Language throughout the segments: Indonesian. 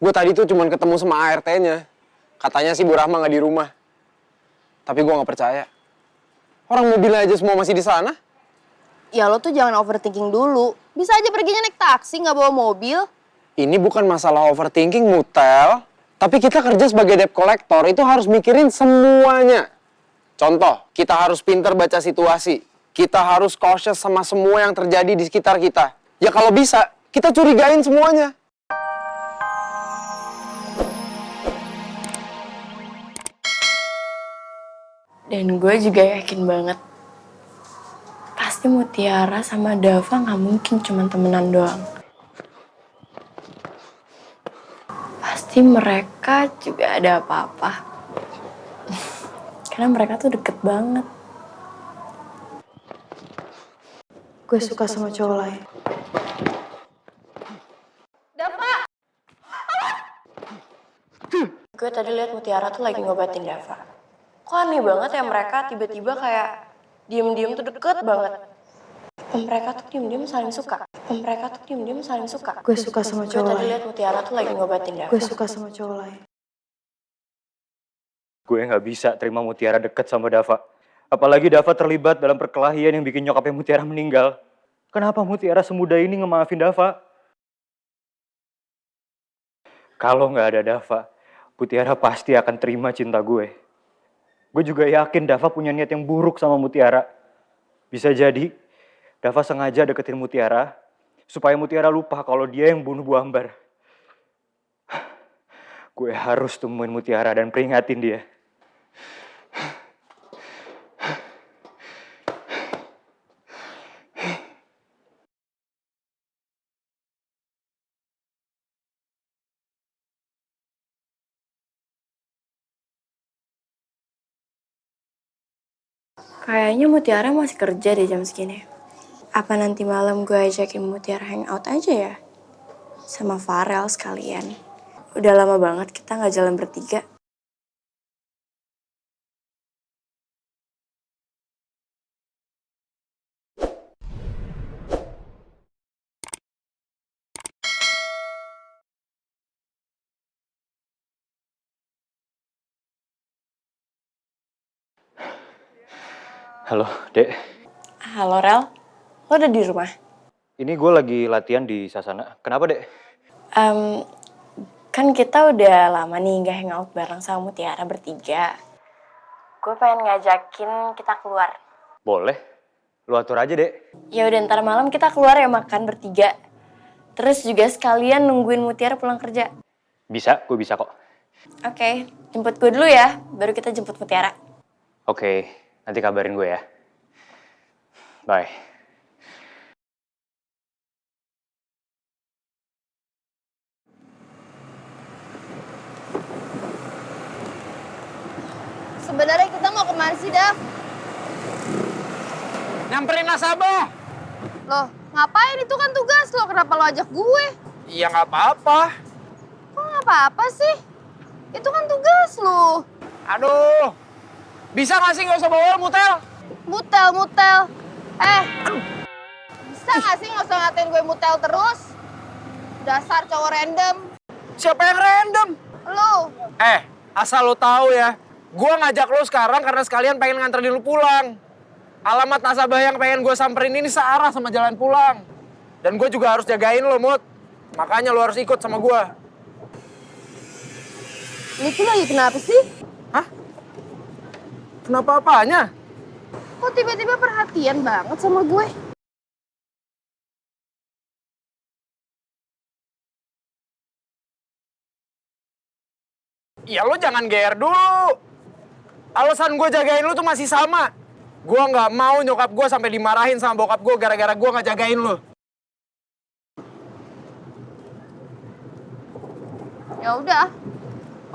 Gue tadi tuh cuman ketemu sama ART-nya. Katanya sih Bu Rahma nggak di rumah. Tapi gue nggak percaya. Orang mobilnya aja semua masih di sana. Ya lo tuh jangan overthinking dulu. Bisa aja perginya naik taksi, nggak bawa mobil. Ini bukan masalah overthinking, Mutel. Tapi kita kerja sebagai debt collector itu harus mikirin semuanya. Contoh, kita harus pintar baca situasi. Kita harus cautious sama semua yang terjadi di sekitar kita. Ya kalau bisa, kita curigain semuanya. Dan gue juga yakin banget, pasti Mutiara sama Dava gak mungkin cuma temenan doang. Pasti mereka juga ada apa-apa. Karena mereka tuh deket banget. Gue suka sama cowok lain. Dava! Gue tadi lihat Mutiara tuh lagi ngobatin Dava. Kok aneh banget ya mereka tiba-tiba kayak diem-diem tuh deket banget. Mereka tuh diem-diem saling suka. Mereka tuh diem-diem saling suka. Gue suka sama Gue cowok tadi lain. lihat Mutiara tuh lagi ngobatin Dava. Gue suka sama cowok lain. Gue nggak bisa terima Mutiara deket sama Dava. Apalagi Dava terlibat dalam perkelahian yang bikin nyokapnya Mutiara meninggal. Kenapa Mutiara semudah ini ngemaafin Dava? Kalau nggak ada Dava, Mutiara pasti akan terima cinta gue. Gue juga yakin Dava punya niat yang buruk sama Mutiara. Bisa jadi Dava sengaja deketin Mutiara supaya Mutiara lupa kalau dia yang bunuh Bu Ambar. Gue harus temuin Mutiara dan peringatin dia. Kayaknya Mutiara masih kerja deh jam segini. Apa nanti malam gue ajakin Mutiara hangout aja ya? Sama Farel sekalian. Udah lama banget kita nggak jalan bertiga. Halo, Dek. Halo Rel, lo udah di rumah? Ini gue lagi latihan di Sasana. Kenapa, Dek? Kan kita udah lama nih nggak hangout bareng sama Mutiara bertiga. Gue pengen ngajakin kita keluar. Boleh. Lu atur aja, Dek. Ya udah ntar malam kita keluar ya makan bertiga. Terus juga sekalian nungguin Mutiara pulang kerja. Bisa, gue bisa kok. Oke, jemput gue dulu ya, baru kita jemput Mutiara. Oke, nanti kabarin gue ya. Bye. Sebenarnya kita mau kemana sih, Dav? Nyamperin nasabah. Loh, ngapain itu kan tugas lo? Kenapa lo ajak gue? Iya nggak apa-apa. Kok nggak apa-apa sih? Itu kan tugas lo. Aduh. Bisa nggak sih nggak usah bawa Mutel? Mutel. Bisa nggak sih nggak usah ngatain gue mutel terus? Dasar cowok random. Siapa yang random? Lo. Asal lo tahu ya. Gua ngajak lo sekarang karena sekalian pengen nganterin lo pulang. Alamat nasabah yang pengen gue samperin ini searah sama jalan pulang. Dan gue juga harus jagain lo, Mut. Makanya lo harus ikut sama gue. Ini tuh lagi kenapa sih? Hah? Kenapa apanya? Kok tiba-tiba perhatian banget sama gue? Ya lo jangan GR dulu. Alasan gue jagain lo tuh masih sama. Gue nggak mau nyokap gue sampai dimarahin sama bokap gue gara-gara gue nggak jagain lo. Ya udah.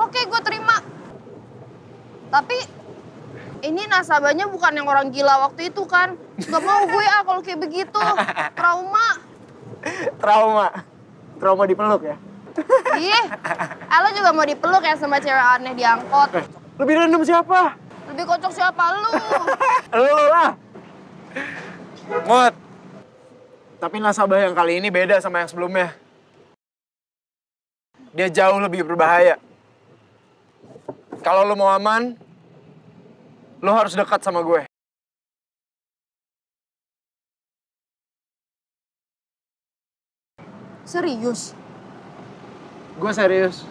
Oke, gue terima. Tapi ini nasabahnya bukan yang orang gila waktu itu kan? Gak mau gue kalau kayak begitu. Trauma. Trauma dipeluk ya? Ih, lo juga mau dipeluk ya sama cewek aneh di angkot. Lebih random siapa? Lebih kocok siapa lu? Lu lah. Mut. Tapi nasabah yang kali ini beda sama yang sebelumnya. dia jauh lebih berbahaya. Kalau lo mau aman, lo harus dekat sama gue. Serius? Gue serius.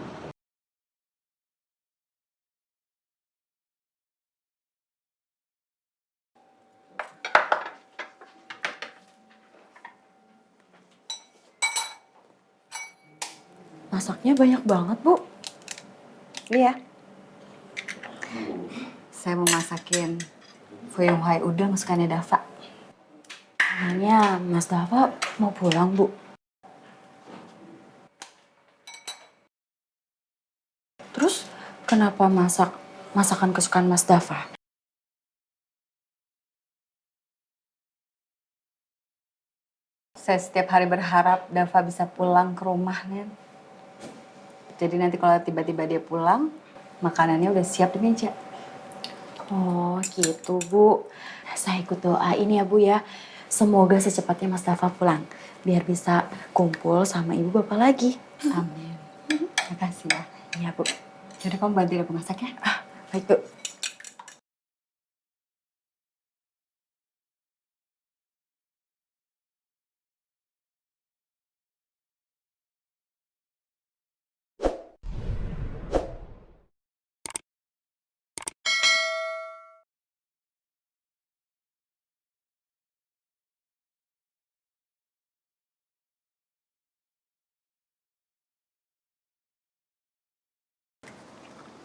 Masaknya banyak banget, Bu. Iya. Saya mau masakin fuyung hai udang kesukaannya Dava. Emangnya Mas Dava mau pulang, Bu? Terus kenapa masak masakan kesukaan Mas Dava? Saya setiap hari berharap Dava bisa pulang ke rumah, Nen. Jadi nanti kalau tiba-tiba dia pulang, makanannya udah siap di meja. Oh gitu, Bu. Saya ikut doain ya, Bu ya. Semoga secepatnya Mas Dava pulang. Biar bisa kumpul sama ibu bapak lagi. Amin. Makasih ya. Iya, Bu. Jadi kamu bantuin aku masak ya? Baik, Bu.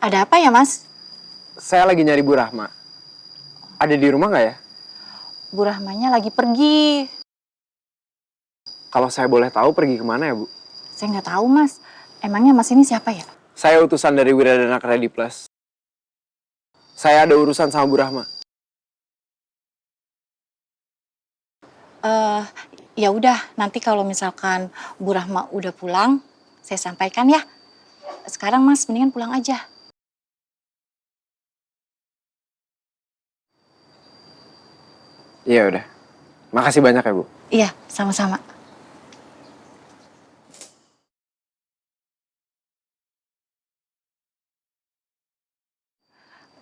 Ada apa ya, Mas? Saya lagi nyari Bu Rahma. Ada di rumah nggak ya? Bu Rahmanya lagi pergi. Kalau saya boleh tahu pergi kemana ya, Bu? Saya nggak tahu, Mas. Emangnya Mas ini siapa ya? Saya utusan dari Wiradana Kredi Plus. Saya ada urusan sama Bu Rahma. Ya udah, nanti kalau misalkan Bu Rahma udah pulang, saya sampaikan ya. Sekarang Mas mendingan pulang aja. Iya udah. Makasih banyak ya, Bu. Iya, sama-sama.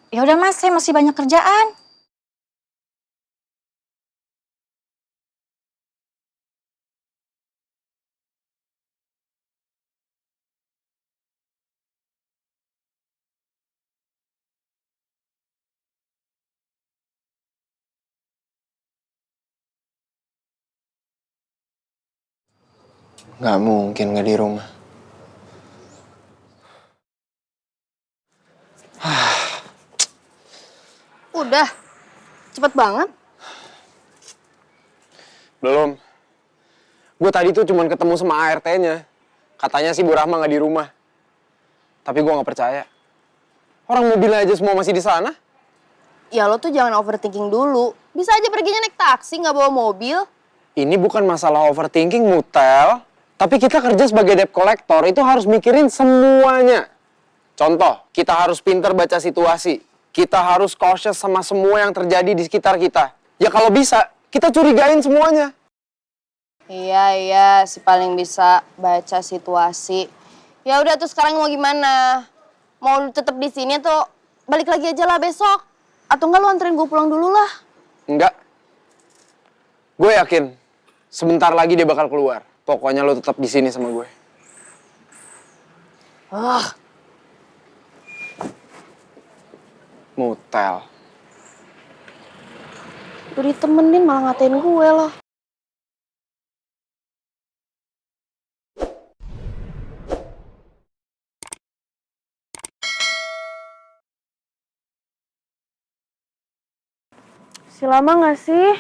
Ya udah Mas, saya masih banyak kerjaan. Nggak mungkin nggak di rumah. Udah? Cepet banget? Belum. Gue tadi tuh cuman ketemu sama ART-nya. Katanya sih Bu Rahma nggak di rumah. Tapi gue nggak percaya. Orang mobilnya aja semua masih di sana. Ya lo tuh jangan overthinking dulu. Bisa aja perginya naik taksi, nggak bawa mobil. Ini bukan masalah overthinking, Mutel. Tapi kita kerja sebagai debt collector itu harus mikirin semuanya. Contoh, kita harus pinter baca situasi. Kita harus cautious sama semua yang terjadi di sekitar kita. Ya kalau bisa, kita curigain semuanya. Iya, si paling bisa baca situasi. Ya udah tuh sekarang mau gimana? Mau tetap di sini atau balik lagi aja lah besok? Atau enggak lu anterin gue pulang dulu lah? Enggak. Gue yakin, sebentar lagi dia bakal keluar. Pokoknya lo tetap di sini sama gue. Mutel. Udah ditemenin malah ngatain gue loh. Si lama gak sih?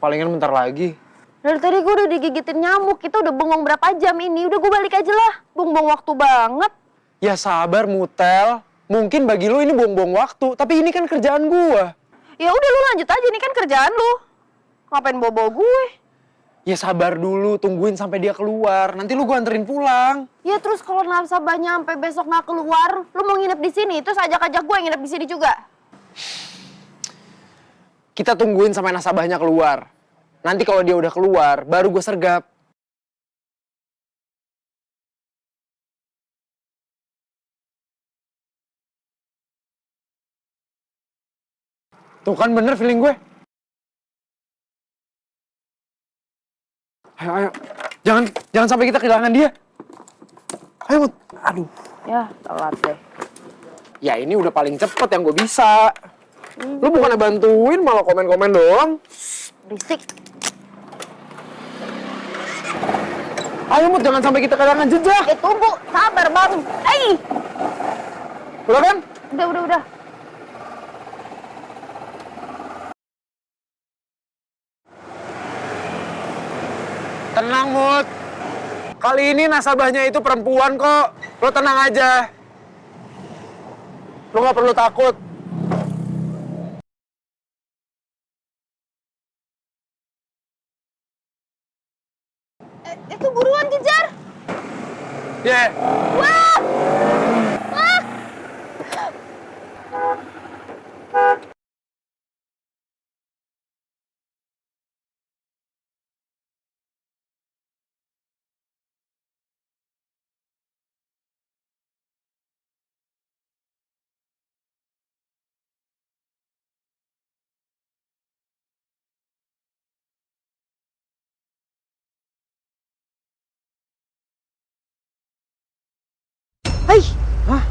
Palingan bentar lagi. Dari tadi gue udah digigitin nyamuk, kita udah bengong berapa jam ini? Udah gue balik aja lah, buang-buang waktu banget. Ya sabar, Mutel. Mungkin bagi lo ini buang-buang waktu, tapi ini kan kerjaan gue. Ya udah lu lanjut aja, ini kan kerjaan lu. Ngapain bawa-bawa gue? Ya sabar dulu, tungguin sampai dia keluar. Nanti lu gue anterin pulang. Ya terus kalau nasabahnya sampai besok nggak keluar, lu mau nginep di sini, terus ajak-ajak gue nginep di sini juga. Kita tungguin sampai nasabahnya keluar. Nanti kalau dia udah keluar, baru gue sergap. Tuh kan bener feeling gue. Ayo, ayo. Jangan sampai kita kehilangan dia. Ayo, Mut. Aduh. Ya, telat deh. Ya ini udah paling cepet yang gue bisa. Lu bukannya bantuin, malah komen-komen doang. Berisik. Ayo, Mut. Jangan sampai kita kehilangan jejak. Tunggu. Sabar, Bang. Udah kan? Udah. Tenang, Mut. Kali ini nasabahnya itu perempuan kok. Lo tenang aja. Lo gak perlu takut. Itu buruan kejar. Ya. Wah! Hai. Hah?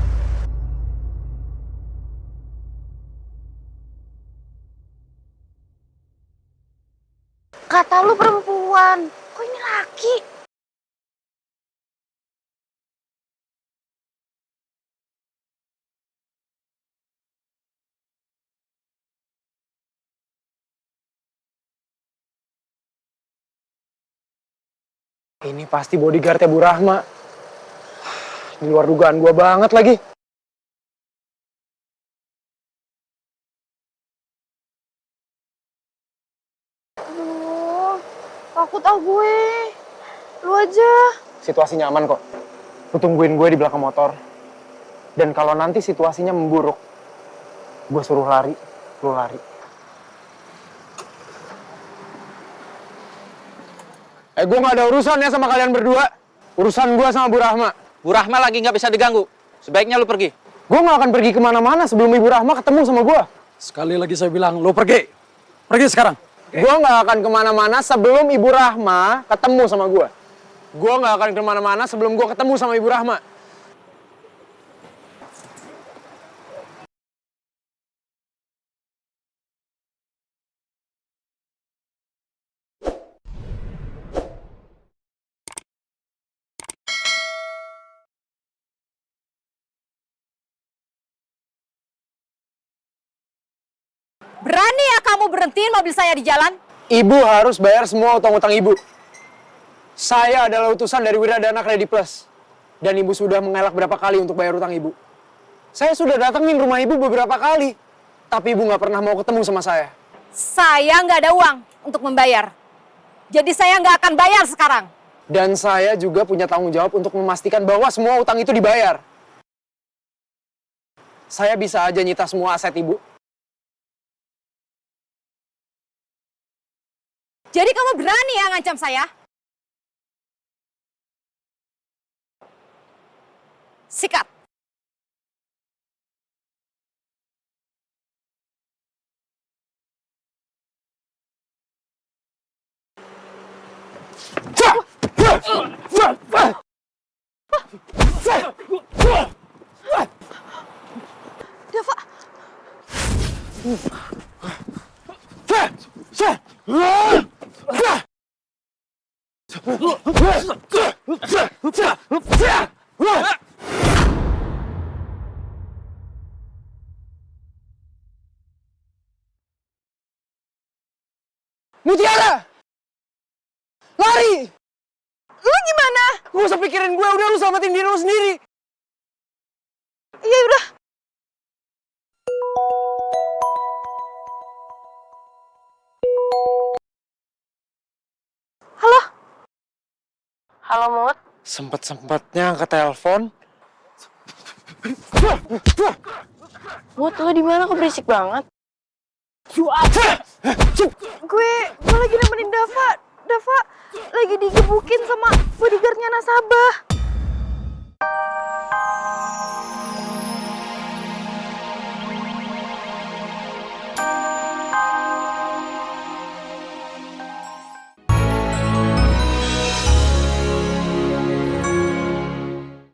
Kata lu perempuan. Kok ini laki? Ini pasti bodyguardnya Bu Rahma. Di luar dugaan gue banget lagi. Aduh, takut gue. Lu aja. Situasi nyaman kok. Lu tungguin gue di belakang motor. Dan kalau nanti situasinya memburuk, gue suruh lari, lu lari. Gue gak ada urusan ya sama kalian berdua. Urusan gue sama Bu Rahma. Bu Rahma lagi nggak bisa diganggu. Sebaiknya lu pergi. Gue gak akan pergi kemana-mana sebelum Ibu Rahma ketemu sama gue. Sekali lagi saya bilang, lo pergi. Pergi sekarang. Gue gak akan kemana-mana sebelum Ibu Rahma ketemu sama gue. Gue gak akan kemana-mana sebelum gue ketemu sama Ibu Rahma. Berani ya kamu berhentiin mobil saya di jalan? Ibu harus bayar semua utang-utang ibu. Saya adalah utusan dari Wiradana Credit Plus. Dan ibu sudah mengelak berapa kali untuk bayar utang ibu. Saya sudah datengin rumah ibu beberapa kali. Tapi ibu nggak pernah mau ketemu sama saya. Saya nggak ada uang untuk membayar. Jadi saya nggak akan bayar sekarang. Dan saya juga punya tanggung jawab untuk memastikan bahwa semua utang itu dibayar. Saya bisa aja nyita semua aset ibu. Jadi kamu berani ya ngancam saya? Sikat. Dava. Mutiara! Lari! Lu gimana? Gak usah pikirin gue, udah lu selamatin diri lu sendiri. Iya udah. Halo? Halo, Mut. Sempet-sempetnya angkat telepon. Mut, lo di mana kok berisik banget? Gue lagi nemenin Dava. Dava lagi digebukin sama bodyguardnya nasabah.